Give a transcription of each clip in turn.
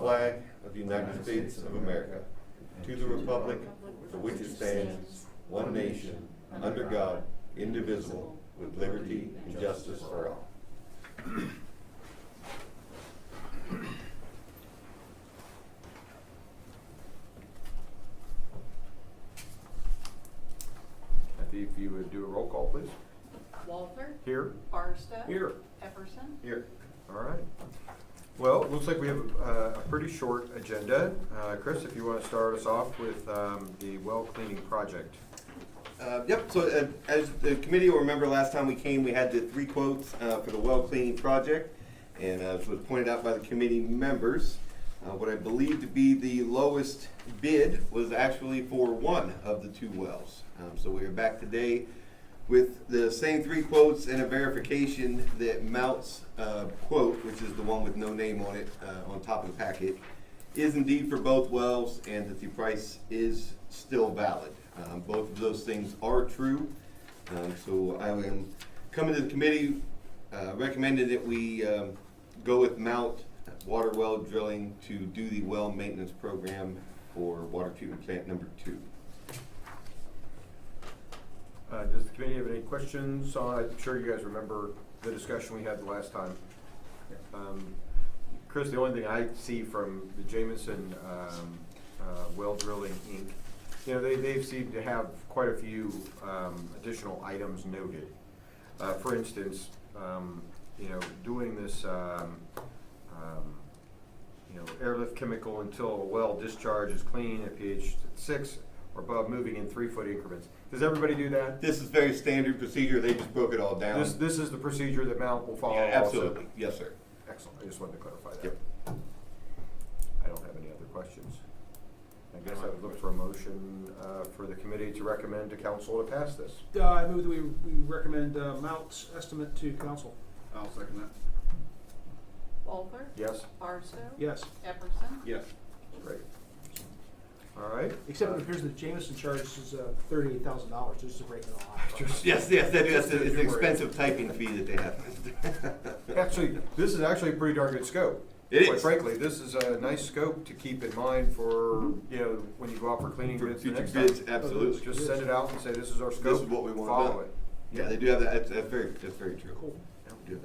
flag of the United States of America, to the republic for which it stands, one nation, under God, indivisible, with liberty and justice for all. If you would do a roll call, please. Walter? Here. Barstow? Here. Epperson? Here. All right. Well, it looks like we have a pretty short agenda. Chris, if you want to start us off with the well cleaning project. Yep, so as the committee will remember, last time we came, we had the 3 quotes for the well cleaning project. And as was pointed out by the committee members, what I believe to be the lowest bid was actually for one of the 2 wells. So we are back today with the same 3 quotes and a verification that Mount's quote, which is the one with no name on it on top of the packet, is indeed for both wells and that the price is still valid. Both of those things are true. So I am coming to the committee recommended that we go with Mount Water Well Drilling to do the well maintenance program for water treatment plant number 2. Does the committee have any questions on, I'm sure you guys remember the discussion we had the last time. Chris, the only thing I see from the Jameson Well Drilling Inc., you know, they've seemed to have quite a few additional items noted. For instance, you know, doing this, you know, airlift chemical until a well discharge is clean at pH 6 or above, moving in 3-foot increments. Does everybody do that? This is very standard procedure. They just broke it all down. This is the procedure that Mount will follow. Yeah, absolutely. Also. Yes, sir. Excellent. I just wanted to clarify that. Yep. I don't have any other questions. I guess I would look for a motion for the committee to recommend to council to pass this. I move that we recommend Mount's estimate to council. I'll second that. Walter? Yes? Barstow? Yes. Epperson? Yes. Great. All right. Except it appears that Jameson charges $38,000 just to break it all out. Yes, they do. It's an expensive typing fee that they have. Actually, this is actually a pretty darn good scope. It Quite is. frankly, this is a nice scope to keep in mind for, you know, when you go out for cleaning For bids the future next bids, time. absolutely. Just send it out and say, this is our scope. This is what we want Follow done. it. Yeah, they do have that. That's very true. Cool. We do have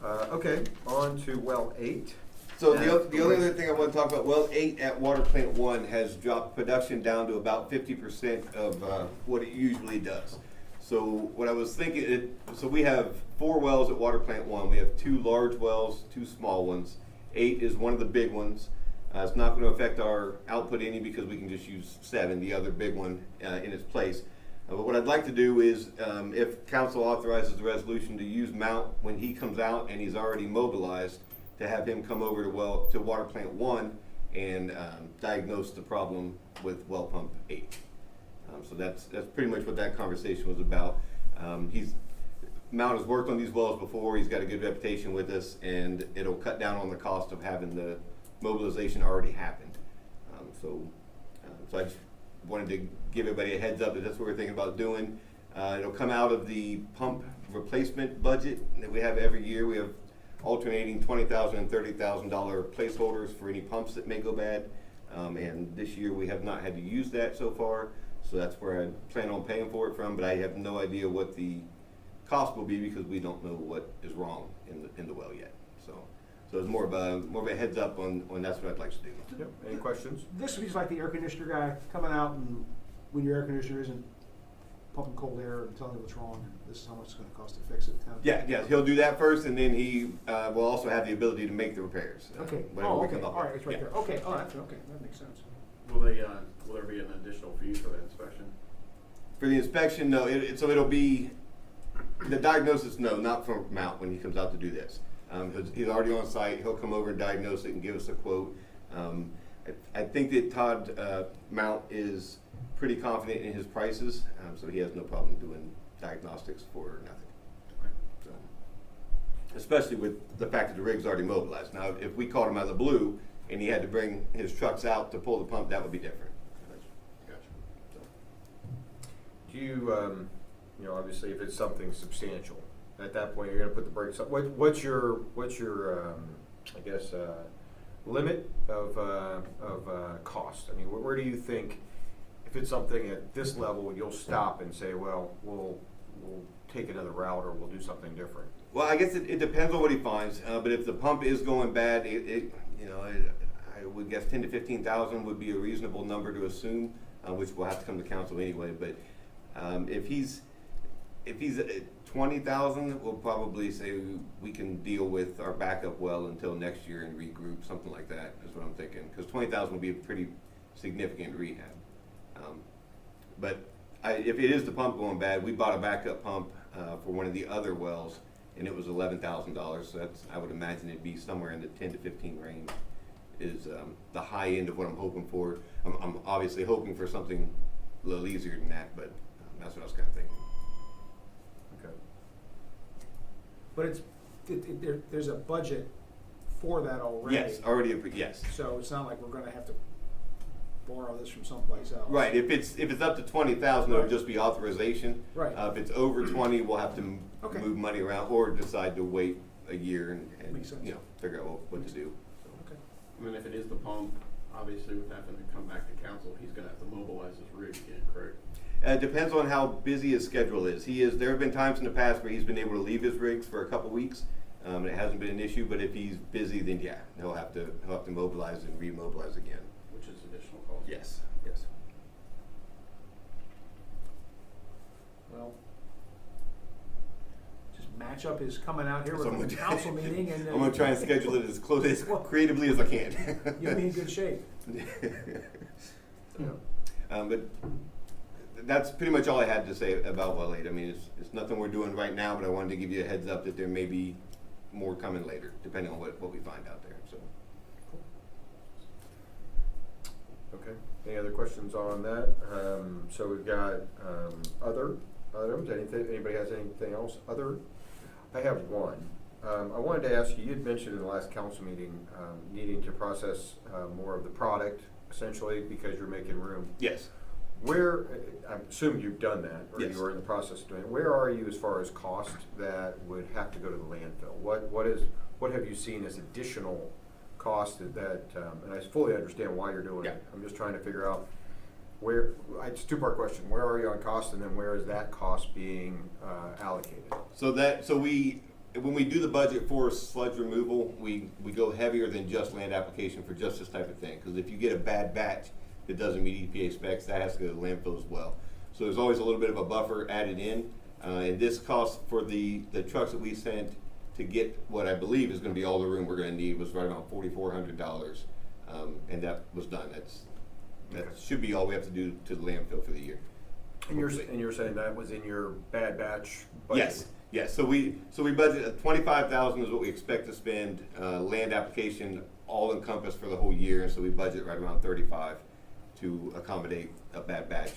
that. Okay, on to well 8. So the only other thing I want to talk about, well 8 at Water Plant 1 has dropped production down to about 50% of what it usually does. So what I was thinking, so we have 4 wells at Water Plant 1. We have 2 large wells, 2 small ones. 8 is one of the big ones. It's not going to affect our output any because we can just use 7, the other big one, in its place. But what I'd like to do is, if council authorizes the resolution to use Mount when he comes out and he's already mobilized, to have him come over to Water Plant 1 and diagnose the problem with well pump 8. So that's pretty much what that conversation was about. Mount has worked on these wells before. He's got a good reputation with us, and it'll cut down on the cost of having the mobilization already happened. So I just wanted to give everybody a heads up that that's what we're thinking about doing. It'll come out of the pump replacement budget that we have every year. We have alternating $20,000 and $30,000 placeholders for any pumps that may go bad. And this year we have not had to use that so far. So that's where I plan on paying for it from, but I have no idea what the cost will be because we don't know what is wrong in the well yet. So it's more of a heads up on that's what I'd like to do. Yep. Any questions? This would be like the air conditioner guy coming out and when your air conditioner isn't pumping cold air and telling you what's wrong, and this is how much it's going to cost to fix it. Yeah, he'll do that first, and then he will also have the ability to make the repairs. Okay. Whatever we Okay. come up All right, with. it's right Yeah. there. Okay. All right. Okay. That makes sense. Will they, will there be an additional fee for the inspection? For the inspection, no. So it'll be the diagnosis. No, not from Mount when he comes out to do this. He's already on site. He'll come over and diagnose it and give us a quote. I think that Todd Mount is pretty confident in his prices, so he has no problem doing diagnostics for nothing. So, especially with the fact that the rig's already mobilized. Now, if we called him out of the blue and he had to bring his trucks out to pull the pump, that would be different. Gotcha. Do you, you know, obviously if it's something substantial, at that point you're going to put the brakes up. What's your I guess, limit of cost? I mean, where do you think, if it's something at this level, you'll stop and say, well, we'll take another route or we'll do something different? Well, I guess it depends on what he finds, but if the pump is going bad, I would guess 10 to 15,000 would be a reasonable number to assume, which will have to come to council anyway. But if he's at 20,000, we'll probably say we can deal with our backup well until next year and regroup, something like that is what I'm thinking. Because 20,000 would be a pretty significant rehab. But if it is the pump going bad, we bought a backup pump for one of the other wells, and it was $11,000. So that's, I would imagine it'd be somewhere in the 10 to 15 range is the high end of what I'm hoping for. I'm obviously hoping for something a little easier than that, but that's what I was kind of thinking. Okay. But there's a budget for that already. Yes, already, yes. So it's not like we're gonna have to borrow this from someplace else. Right, if it's up to 20,000, it'll Right. just be authorization. Right. If it's over 20, we'll have to Okay. move money around or decide to wait a year and Makes sense. figure out what to do. So. Okay. I mean, if it is the pump, obviously with having to come back to council, he's gonna have to mobilize his rig again, correct? It depends on how busy his schedule is. There have been times in the past where he's been able to leave his rigs for a couple weeks, and it hasn't been an issue. But if he's busy, then yeah, he'll have to mobilize and remobilize again. Which is additional cost. Yes, yes. Well, just match up his coming out here So I'm with a gonna- council meeting and. I'm gonna try and schedule it as close as Well, creatively as I can. You'll be in good shape. Yeah. But that's pretty much all I had to say about well 8. I mean, it's nothing we're doing right now, but I wanted to give you a heads up that there may be more coming later, depending on what we find out there. So. Okay, any other questions on that? So we've got other items, anybody has anything else? Other? I have one. I wanted to ask you, you'd mentioned in the last council meeting, needing to process more of the product, essentially, because you're making room. Yes. Where, I assume you've done that, or Yes. you are in the process of doing it. Where are you as far as cost that would have to go to the landfill? What have you seen as additional cost that, and I fully understand why you're doing Yeah. it. I'm just trying to figure out where, it's a two-part question. Where are you on cost, and then where is that cost being allocated? So when we do the budget for sludge removal, we go heavier than just land application for just this type of thing. Because if you get a bad batch that doesn't meet EPA specs, that has to go to the landfill as well. So there's always a little bit of a buffer added in. And this cost for the trucks that we sent to get what I believe is going to be all the room we're going to need was right around $4,400. And that was done. That should be all we have to do to the landfill for the year. And you're saying that was in your bad batch budget? Yes. So we budget $25,000 is what we expect to spend. Land application all encompassed for the whole year, so we budget right around 35 to accommodate a bad batch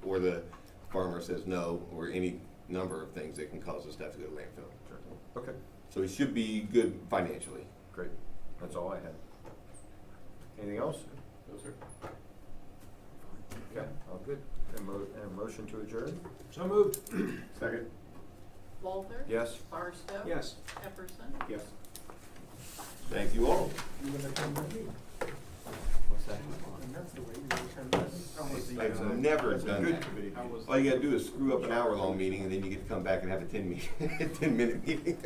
or the farmer says no, or any number of things that can cause us to have to go to landfill. Sure. Okay, So it should be good financially. great. That's all I had. Anything else? No, sir. Okay, all good. And motion to adjourn? So moved. Second? Walter? Yes? Barstow? Yes. Epperson? Yes. Thank you all. You gonna come with me? What's that? And that's the way you return this. I've never done Good that. committee meeting. All you gotta do is screw up an hour-long meeting, and then you get to come back and have a 10-minute meeting.